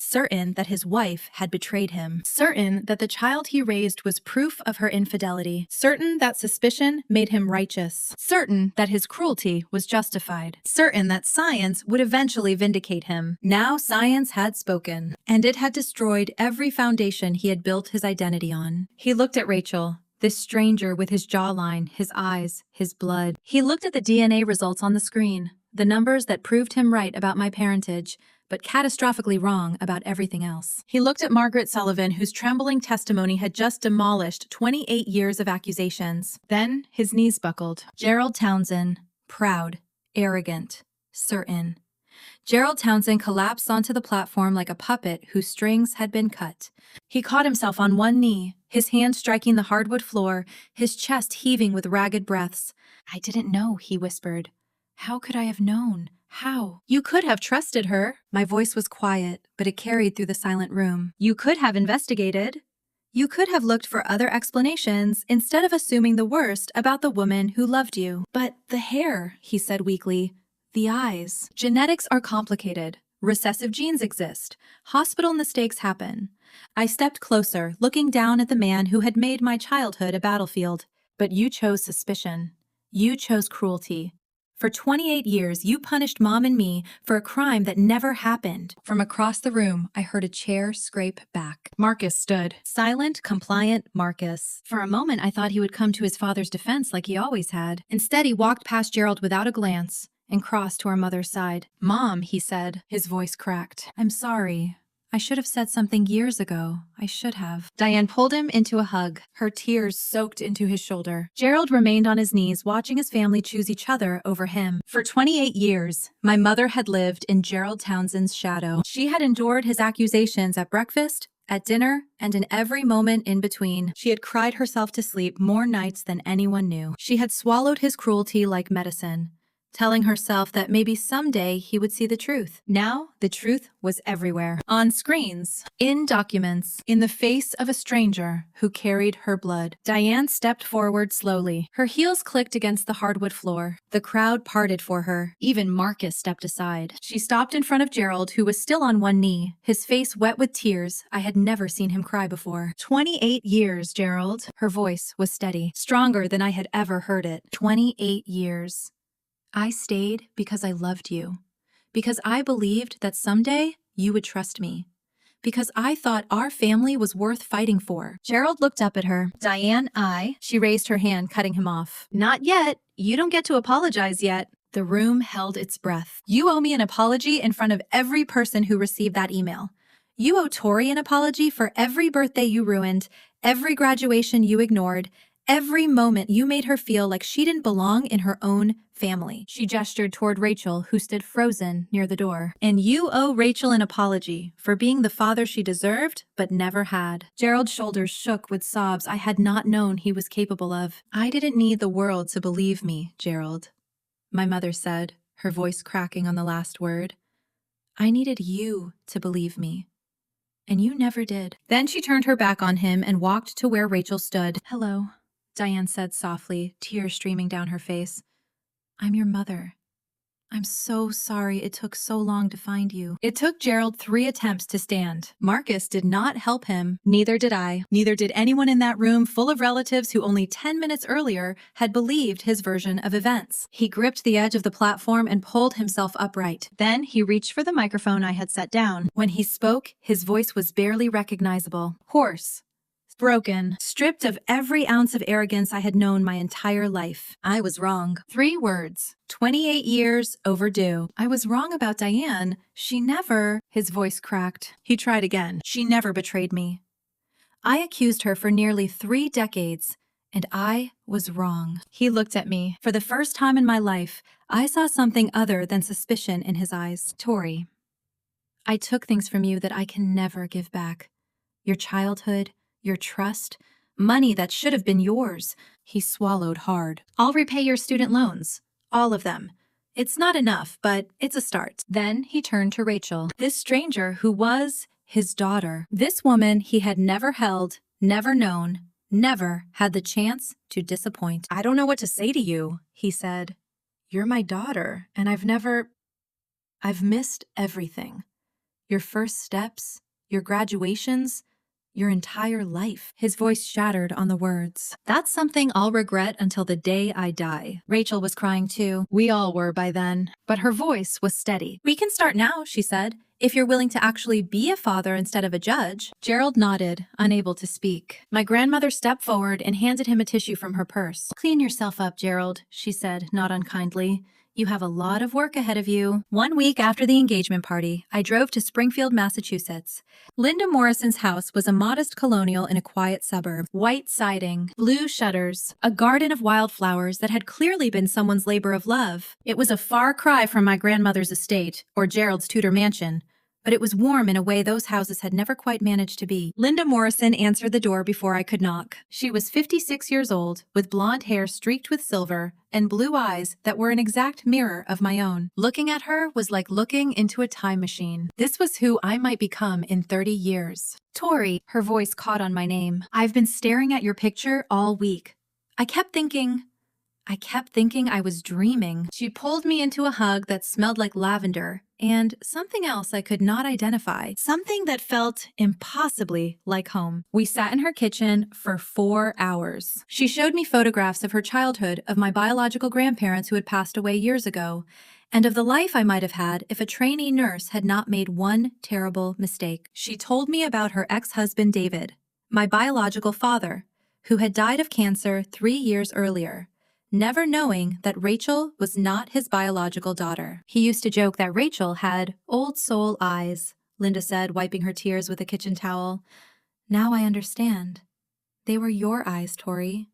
that his wife had betrayed him, certain that the child he raised was proof of her infidelity, certain that suspicion made him righteous, certain that his cruelty was justified, certain that science would eventually vindicate him. Now science had spoken, and it had destroyed every foundation he had built his identity on. He looked at Rachel. This stranger with his jawline, his eyes, his blood. He looked at the DNA results on the screen, the numbers that proved him right about my parentage, but catastrophically wrong about everything else. He looked at Margaret Sullivan, whose trembling testimony had just demolished 28 years of accusations. Then his knees buckled. Gerald Townsend, proud, arrogant, certain. Gerald Townsend collapsed onto the platform like a puppet whose strings had been cut. He caught himself on one knee, his hand striking the hardwood floor, his chest heaving with ragged breaths. "I didn't know," he whispered. "How could I have known? How?" "You could have trusted her." My voice was quiet, but it carried through the silent room. "You could have investigated. You could have looked for other explanations instead of assuming the worst about the woman who loved you." "But the hair," he said weakly. "The eyes. Genetics are complicated. Recessive genes exist. Hospital mistakes happen." I stepped closer, looking down at the man who had made my childhood a battlefield. "But you chose suspicion. You chose cruelty. For 28 years, you punished Mom and me for a crime that never happened." From across the room, I heard a chair scrape back. Marcus stood. Silent, compliant Marcus. For a moment, I thought he would come to his father's defense like he always had. Instead, he walked past Gerald without a glance and crossed to our mother's side. "Mom," he said, his voice cracked. "I'm sorry. I should have said something years ago. I should have." Diane pulled him into a hug. Her tears soaked into his shoulder. Gerald remained on his knees, watching his family choose each other over him. For 28 years, my mother had lived in Gerald Townsend's shadow. She had endured his accusations at breakfast, at dinner, and in every moment in between. She had cried herself to sleep more nights than anyone knew. She had swallowed his cruelty like medicine, telling herself that maybe someday he would see the truth. Now, the truth was everywhere. On screens, in documents, in the face of a stranger who carried her blood. Diane stepped forward slowly. Her heels clicked against the hardwood floor. The crowd parted for her. Even Marcus stepped aside. She stopped in front of Gerald, who was still on one knee, his face wet with tears. I had never seen him cry before. 28 years, Gerald. Her voice was steady, stronger than I had ever heard it. 28 years. I stayed because I loved you, because I believed that someday you would trust me, because I thought our family was worth fighting for. Gerald looked up at her. Diane, She raised her hand, cutting him off. Not yet. You don't get to apologize yet. The room held its breath. You owe me an apology in front of every person who received that email. You owe Tori an apology for every birthday you ruined, every graduation you ignored, every moment you made her feel like she didn't belong in her own family. She gestured toward Rachel, who stood frozen near the door. And you owe Rachel an apology for being the father she deserved but never had. Gerald's shoulders shook with sobs I had not known he was capable of. I didn't need the world to believe me, Gerald, my mother said, her voice cracking on the last word. I needed you to believe me. And you never did. Then she turned her back on him and walked to where Rachel stood. Hello, Diane said softly, tears streaming down her face. I'm your mother. I'm so sorry it took so long to find you. It took Gerald 3 attempts to stand. Marcus did not help him. Neither did I. Neither did anyone in that room full of relatives who only 10 minutes earlier had believed his version of events. He gripped the edge of the platform and pulled himself upright. Then he reached for the microphone I had set down. When he spoke, his voice was barely recognizable. Hoarse. Broken, stripped of every ounce of arrogance I had known my entire life. I was wrong. 3 words. 28 years overdue. I was wrong about Diane. She never... His voice cracked. He tried again. She never betrayed me. I accused her for nearly 3 decades, and I was wrong. He looked at me. For the first time in my life, I saw something other than suspicion in his eyes. Tori, I took things from you that I can never give back. Your childhood, your trust, money that should have been yours. He swallowed hard. I'll repay your student loans. All of them. It's not enough, but it's a start. Then he turned to Rachel, this stranger who was his daughter. This woman he had never held, never known, never had the chance to disappoint. I don't know what to say to you, he said. You're my daughter, and I've missed everything. Your first steps, your graduations, your entire life. His voice shattered on the words. That's something I'll regret until the day I die. Rachel was crying too. We all were by then. But her voice was steady. We can start now, she said, if you're willing to actually be a father instead of a judge. Gerald nodded, unable to speak. My grandmother stepped forward and handed him a tissue from her purse. Clean yourself up, Gerald, she said, not unkindly. You have a lot of work ahead of you. 1 week after the engagement party, I drove to Springfield, Massachusetts. Linda Morrison's house was a modest colonial in a quiet suburb. White siding, blue shutters, a garden of wildflowers that had clearly been someone's labor of love. It was a far cry from my grandmother's estate, or Gerald's Tudor mansion, but it was warm in a way those houses had never quite managed to be. Linda Morrison answered the door before I could knock. She was 56 years old, with blonde hair streaked with silver, and blue eyes that were an exact mirror of my own. Looking at her was like looking into a time machine. This was who I might become in 30 years. Tori, her voice caught on my name. I've been staring at your picture all week. I kept thinking I was dreaming. She pulled me into a hug that smelled like lavender and something else I could not identify. Something that felt impossibly like home. We sat in her kitchen for 4 hours. She showed me photographs of her childhood, of my biological grandparents who had passed away years ago, and of the life I might have had if a trainee nurse had not made one terrible mistake. She told me about her ex-husband David, my biological father, who had died of cancer 3 years earlier, never knowing that Rachel was not his biological daughter. He used to joke that Rachel had old soul eyes, Linda said, wiping her tears with a kitchen towel. Now I understand. They were your eyes, Tori.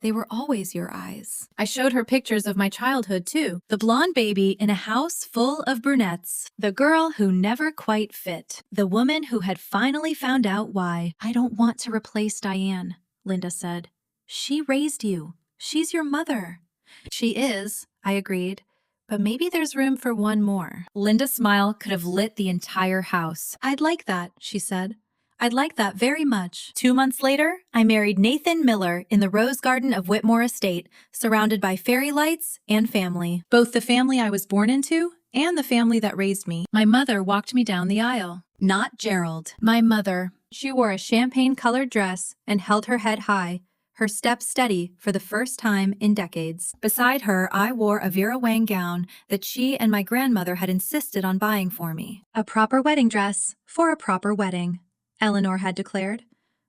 They were always your eyes. I showed her pictures of my childhood, too. The blonde baby in a house full of brunettes. The girl who never quite fit. The woman who had finally found out why. I don't want to replace Diane, Linda said. She raised you. She's your mother. She is, I agreed. But maybe there's room for one more. Linda's smile could have lit the entire house. I'd like that, she said. I'd like that very much. 2 months later, I married Nathan Miller in the rose garden of Whitmore Estate, surrounded by fairy lights and family. Both the family I was born into and the family that raised me. My mother walked me down the aisle. Not Gerald. My mother. She wore a champagne-colored dress and held her head high, her step steady for the first time in decades. Beside her, I wore a Vera Wang gown that she and my grandmother had insisted on buying for me. A proper wedding dress for a proper wedding, Eleanor had declared.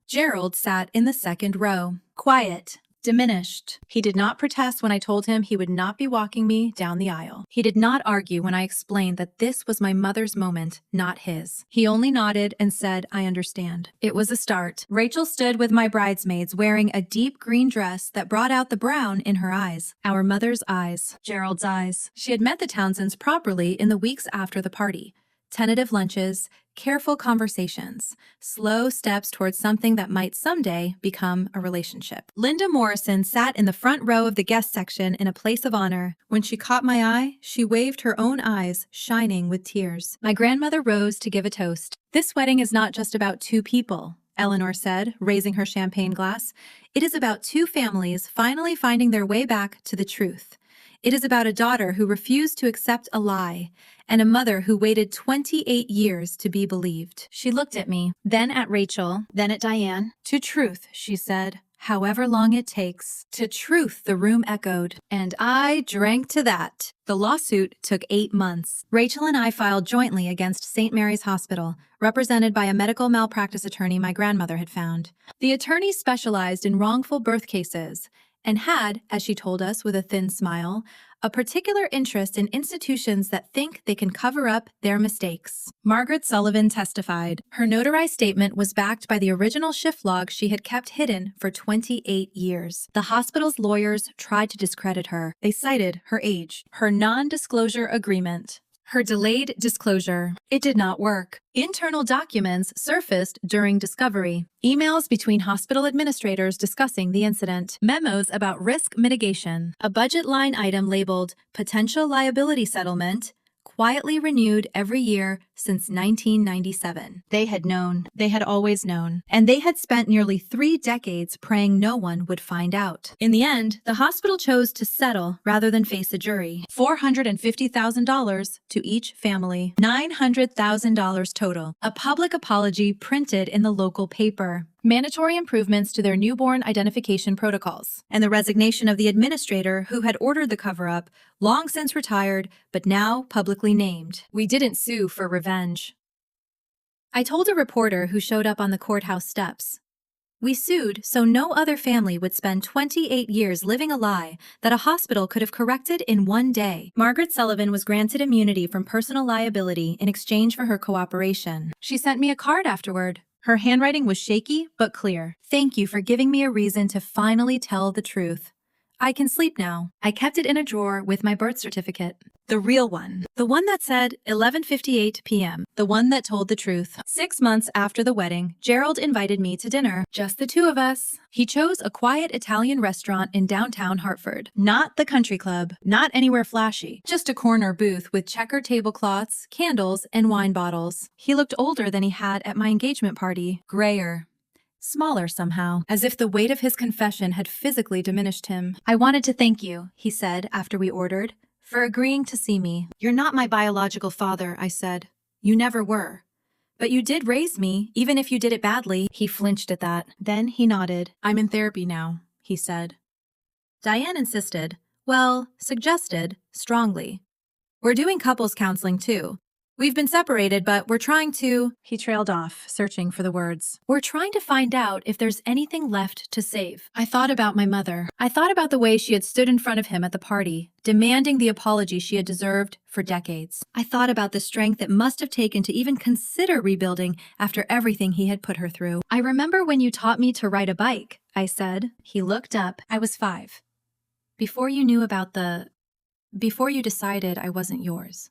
Gerald sat in the second row, quiet, diminished. He did not protest when I told him he would not be walking me down the aisle. He did not argue when I explained that this was my mother's moment, not his. He only nodded and said, I understand. It was a start. Rachel stood with my bridesmaids wearing a deep green dress that brought out the brown in her eyes. Our mother's eyes. Gerald's eyes. She had met the Townsends properly in the weeks after the party. Tentative lunches, careful conversations, slow steps towards something that might someday become a relationship. Linda Morrison sat in the front row of the guest section in a place of honor. When she caught my eye, she waved her own eyes, shining with tears. My grandmother rose to give a toast. This wedding is not just about two people, Eleanor said, raising her champagne glass. It is about two families finally finding their way back to the truth. It is about a daughter who refused to accept a lie, and a mother who waited 28 years to be believed. She looked at me, then at Rachel, then at Diane. To truth, she said, however long it takes. To truth, the room echoed, and I drank to that. The lawsuit took 8 months. Rachel and I filed jointly against St. Mary's Hospital, represented by a medical malpractice attorney my grandmother had found. The attorney specialized in wrongful birth cases, and had, as she told us with a thin smile, a particular interest in institutions that think they can cover up their mistakes. Margaret Sullivan testified. Her notarized statement was backed by the original shift log she had kept hidden for 28 years. The hospital's lawyers tried to discredit her. They cited her age, her non-disclosure agreement, her delayed disclosure. It did not work. Internal documents surfaced during discovery. Emails between hospital administrators discussing the incident. Memos about risk mitigation. A budget line item labeled potential liability settlement, quietly renewed every year since 1997. They had known. They had always known. And they had spent nearly 3 decades praying no one would find out. In the end, the hospital chose to settle rather than face a jury. $450,000 to each family. $900,000 total. A public apology printed in the local paper. Mandatory improvements to their newborn identification protocols, and the resignation of the administrator who had ordered the cover-up, long since retired, but now publicly named. We didn't sue for revenge. I told a reporter who showed up on the courthouse steps. We sued so no other family would spend 28 years living a lie that a hospital could have corrected in 1 day. Margaret Sullivan was granted immunity from personal liability in exchange for her cooperation. She sent me a card afterward. Her handwriting was shaky but clear. Thank you for giving me a reason to finally tell the truth. I can sleep now. I kept it in a drawer with my birth certificate. The real one. The one that said 11:58 p.m. The one that told the truth. 6 months after the wedding, Gerald invited me to dinner. Just the two of us. He chose a quiet Italian restaurant in downtown Hartford. Not the country club. Not anywhere flashy. Just a corner booth with checkered tablecloths, candles, and wine bottles. He looked older than he had at my engagement party. Grayer. Smaller somehow, as if the weight of his confession had physically diminished him. I wanted to thank you, he said after we ordered, for agreeing to see me. You're not my biological father, I said. You never were. But you did raise me, even if you did it badly. He flinched at that. Then he nodded. I'm in therapy now, he said. Diane insisted, suggested, strongly. We're doing couples counseling too. We've been separated, but we're trying to... He trailed off, searching for the words. We're trying to find out if there's anything left to save. I thought about my mother. I thought about the way she had stood in front of him at the party, demanding the apology she had deserved for decades. I thought about the strength it must have taken to even consider rebuilding after everything he had put her through. I remember when you taught me to ride a bike, I said. He looked up. I was 5. Before you knew about Before you decided I wasn't yours.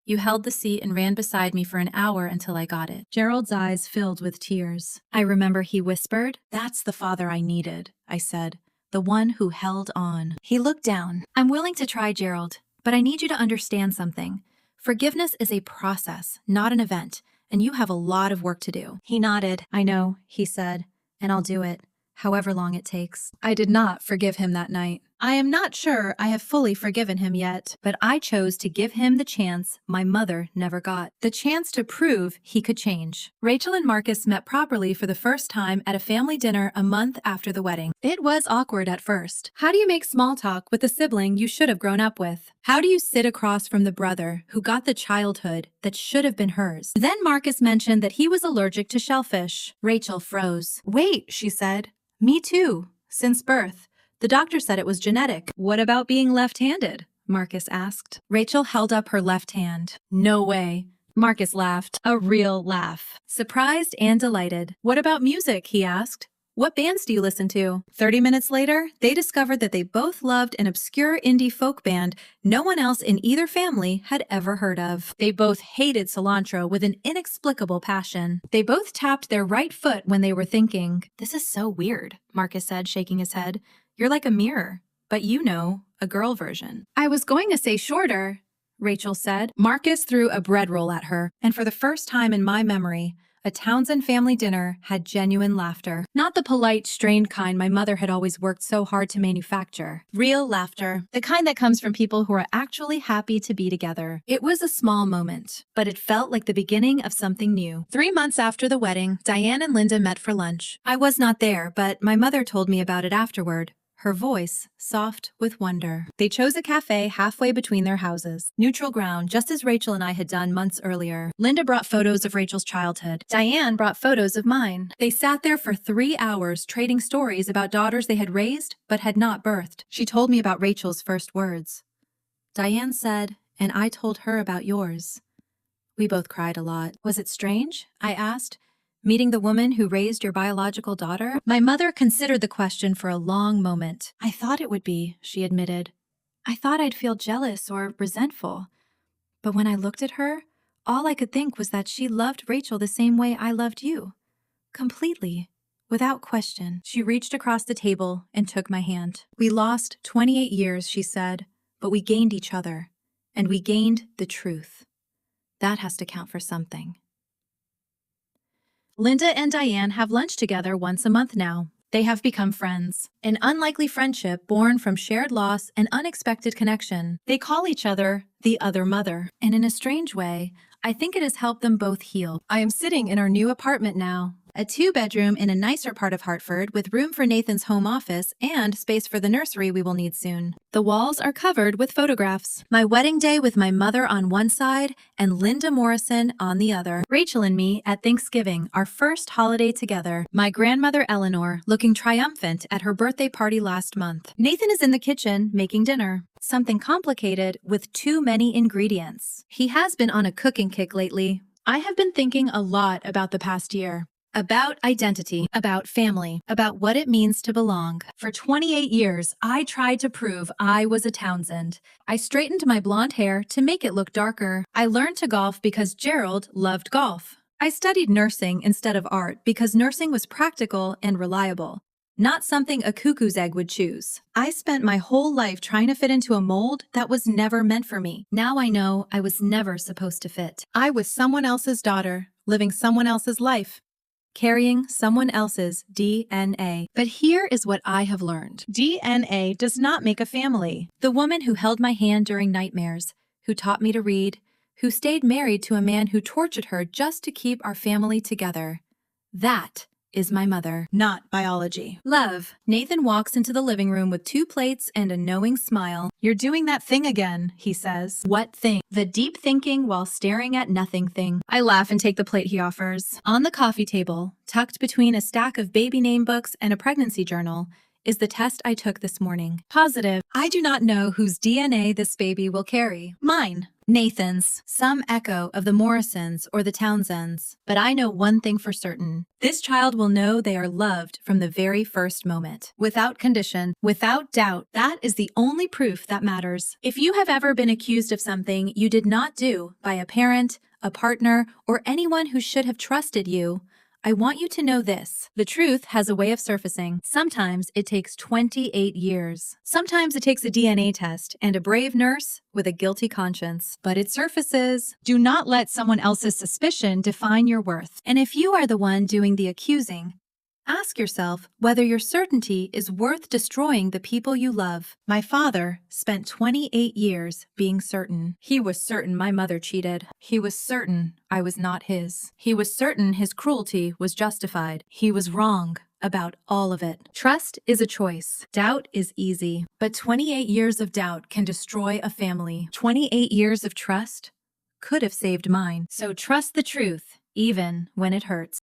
You held the seat and ran beside me for an hour until I got it. Gerald's eyes filled with tears. I remember he whispered, "That's the father I needed," I said. "The one who held on." He looked down. "I'm willing to try, Gerald, but I need you to understand something. Forgiveness is a process, not an event, and you have a lot of work to do." He nodded. "I know," he said, "and I'll do it, however long it takes." I did not forgive him that night. I am not sure I have fully forgiven him yet, but I chose to give him the chance my mother never got. The chance to prove he could change. Rachel and Marcus met properly for the first time at a family dinner a month after the wedding. It was awkward at first. How do you make small talk with a sibling you should have grown up with? How do you sit across from the brother who got the childhood that should have been hers? Then Marcus mentioned that he was allergic to shellfish. Rachel froze. "Wait," she said. "Me too, since birth. The doctor said it was genetic." "What about being left-handed?" Marcus asked. Rachel held up her left hand. "No way." Marcus laughed, a real laugh. Surprised and delighted. "What about music?" he asked. "What bands do you listen to?" 30 minutes later, they discovered that they both loved an obscure indie folk band no one else in either family had ever heard of. They both hated cilantro with an inexplicable passion. They both tapped their right foot when they were thinking. "This is so weird," Marcus said, shaking his head. "You're like a mirror, but a girl version." "I was going to say shorter," Rachel said. Marcus threw a bread roll at her, and for the first time in my memory, a Townsend family dinner had genuine laughter. Not the polite, strained kind my mother had always worked so hard to manufacture. Real laughter. The kind that comes from people who are actually happy to be together. It was a small moment, but it felt like the beginning of something new. 3 months after the wedding, Diane and Linda met for lunch. I was not there, but my mother told me about it afterward. Her voice soft with wonder. They chose a cafe halfway between their houses. Neutral ground, just as Rachel and I had done months earlier. Linda brought photos of Rachel's childhood. Diane brought photos of mine. They sat there for 3 hours trading stories about daughters they had raised but had not birthed. She told me about Rachel's first words. Diane said, "And I told her about yours." We both cried a lot. "Was it strange?" I asked. "Meeting the woman who raised your biological daughter?" My mother considered the question for a long moment. "I thought it would be," she admitted. "I thought I'd feel jealous or resentful. But when I looked at her, all I could think was that she loved Rachel the same way I loved you. Completely. Without question." She reached across the table and took my hand. "We lost 28 years," she said, "but we gained each other. And we gained the truth. That has to count for something." Linda and Diane have lunch together once a month now. They have become friends. An unlikely friendship born from shared loss and unexpected connection. They call each other the other mother. And in a strange way, I think it has helped them both heal. I am sitting in our new apartment now. A 2-bedroom in a nicer part of Hartford with room for Nathan's home office and space for the nursery we will need soon. The walls are covered with photographs. My wedding day with my mother on one side and Linda Morrison on the other. Rachel and me at Thanksgiving, our first holiday together. My grandmother Eleanor looking triumphant at her birthday party last month. Nathan is in the kitchen making dinner. Something complicated with too many ingredients. He has been on a cooking kick lately. I have been thinking a lot about the past year. About identity, about family, about what it means to belong. For 28 years, I tried to prove I was a Townsend. I straightened my blonde hair to make it look darker. I learned to golf because Gerald loved golf. I studied nursing instead of art because nursing was practical and reliable, not something a cuckoo's egg would choose. I spent my whole life trying to fit into a mold that was never meant for me. Now I know I was never supposed to fit. I was someone else's daughter, living someone else's life, carrying someone else's DNA. But here is what I have learned. DNA does not make a family. The woman who held my hand during nightmares, who taught me to read, who stayed married to a man who tortured her just to keep our family together. That is my mother, not biology. Love. Nathan walks into the living room with 2 plates and a knowing smile. You're doing that thing again, he says. What thing? The deep thinking while staring at nothing thing. I laugh and take the plate he offers. On the coffee table, tucked between a stack of baby name books and a pregnancy journal, is the test I took this morning. Positive. I do not know whose DNA this baby will carry. Mine. Nathan's. Some echo of the Morrisons or the Townsends. But I know one thing for certain. This child will know they are loved from the very first moment. Without condition. Without doubt. That is the only proof that matters. If you have ever been accused of something you did not do by a parent, a partner, or anyone who should have trusted you, I want you to know this. The truth has a way of surfacing. Sometimes it takes 28 years. Sometimes it takes a DNA test and a brave nurse with a guilty conscience. But it surfaces. Do not let someone else's suspicion define your worth. And if you are the one doing the accusing, ask yourself whether your certainty is worth destroying the people you love. My father spent 28 years being certain. He was certain my mother cheated. He was certain I was not his. He was certain his cruelty was justified. He was wrong about all of it. Trust is a choice. Doubt is easy. But 28 years of doubt can destroy a family. 28 years of trust could have saved mine. So trust the truth, even when it hurts.